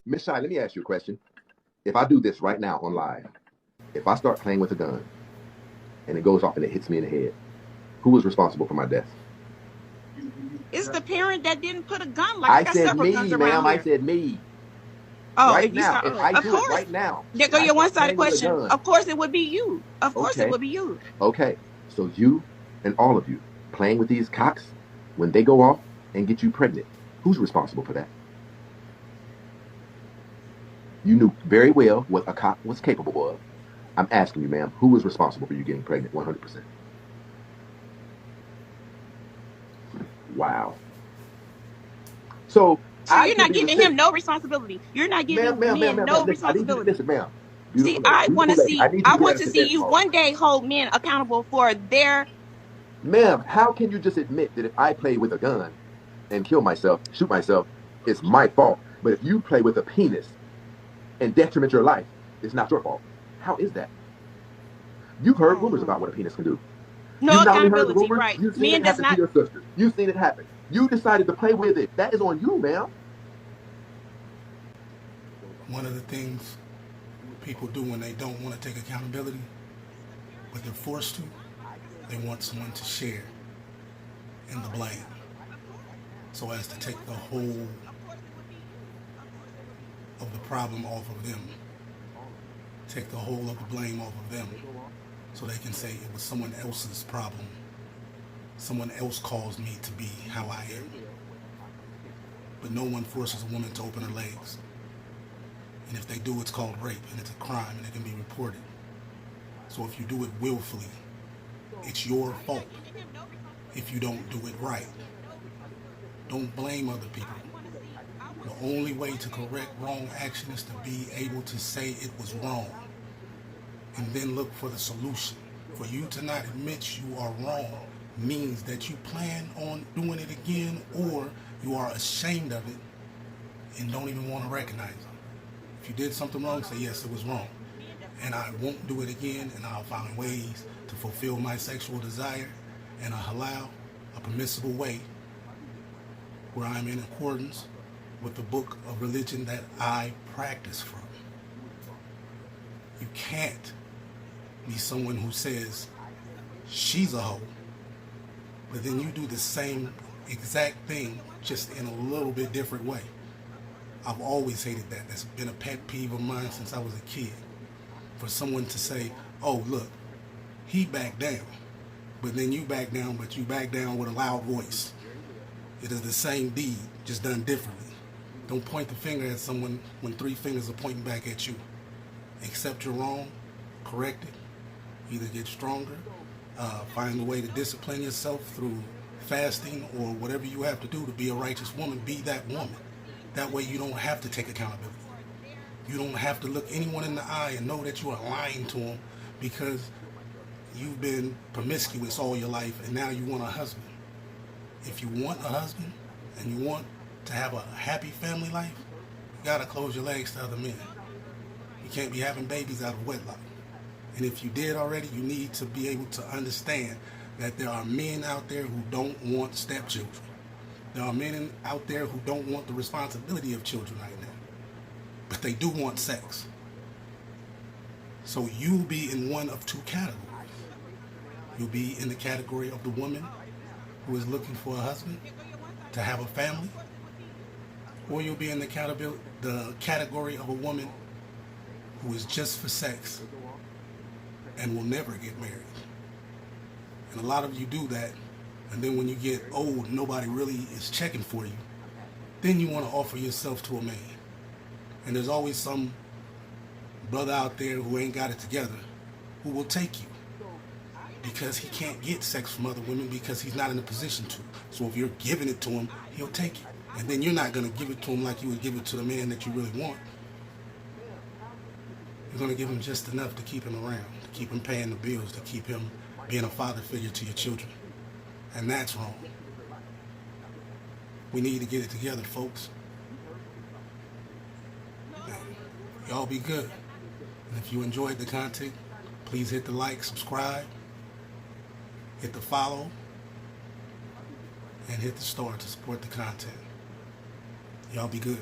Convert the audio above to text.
Miss Shy, let me ask you a question. If I do this right now on live, if I start playing with a gun and it goes off and it hits me in the head, who is responsible for my death? It's the parent that didn't put a gun. Like I I got said several guns me, around ma'am. I here. said me. Oh, Right if you now, start, if I of do it course, right now, there go and I your start one-sided playing with a question. gun, Of course, it would be you. Of course, it okay, would be you. okay. So you and all of you playing with these cocks, when they go off and get you pregnant, who's responsible for that? You knew very well what a cock was capable of. I'm asking you, ma'am, who was responsible for you getting pregnant 100%? Wow. So So I you're could not be giving him responsible. no responsibility. You're not Ma'am, giving ma'am, ma'am, men ma'am, no ma'am. Listen, I need you to responsibility. listen, ma'am. See, Look, beautiful lady, I need you I to be want able to to see say, you one day hold men accountable for their. ma'am, how can you just admit that if I play with a gun and kill myself, shoot myself, it's my fault? But if you play with a penis and detriment your life, it's not your fault. How is that? You've heard rumors about what a penis can do. No You've not only heard the accountability, rumors, right? you've seen Men it does happen to not. your sisters. You've seen it happen. You decided to play with it. That is on you, ma'am. One of the things people do when they don't want to take accountability, but they're forced to, they want someone to share in the blame, so as to take the whole of the problem off of them, take the whole of the blame off of them, so they can say it was someone else's problem. Someone else caused me to be how I am. But no one forces a woman to open her legs. And if they do, it's called rape, and it's a crime, and it can be reported. So if you do it willfully, it's your fault if you don't do it right. Don't blame other people. The only way to correct wrong action is to be able to say it was wrong, and then look for the solution. For you to not admit you are wrong means that you plan on doing it again, or you are ashamed of it and don't even want to recognize it. If you did something wrong, say, yes, it was wrong, and I won't do it again, and I'll find ways to fulfill my sexual desire in a halal, a permissible way, where I'm in accordance with the book of religion that I practice from. You can't be someone who says she's a hoe, but then you do the same exact thing, just in a little bit different way. I've always hated that. That's been a pet peeve of mine since I was a kid. For someone to say, oh, look, he backed down, but then you back down, but you back down with a loud voice. It is the same deed, just done differently. Don't point the finger at someone when three fingers are pointing back at you. Accept you're wrong, correct it, either get stronger, find a way to discipline yourself through fasting or whatever you have to do to be a righteous woman. Be that woman. That way you don't have to take accountability. You don't have to look anyone in the eye and know that you are lying to them because you've been promiscuous all your life and now you want a husband. If you want a husband and you want to have a happy family life, you gotta close your legs to other men. You can't be having babies out of wedlock. And if you did already, you need to be able to understand that there are men out there who don't want stepchildren. There are men out there who don't want the responsibility of children right now, but they do want sex. So you'll be in one of two categories. You'll be in the category of the woman who is looking for a husband to have a family, or you'll be in the category of a woman who is just for sex and will never get married. And a lot of you do that, and then when you get old, nobody really is checking for you. Then you want to offer yourself to a man. And there's always some brother out there who ain't got it together who will take you because he can't get sex from other women because he's not in a position to. So if you're giving it to him, he'll take it. And then you're not going to give it to him like you would give it to the man that you really want. You're going to give him just enough to keep him around, to keep him paying the bills, to keep him being a father figure to your children. And that's wrong. We need to get it together, folks. Y'all be good. And if you enjoyed the content, please hit the like, subscribe, hit the follow, and hit the star to support the content. Y'all be good.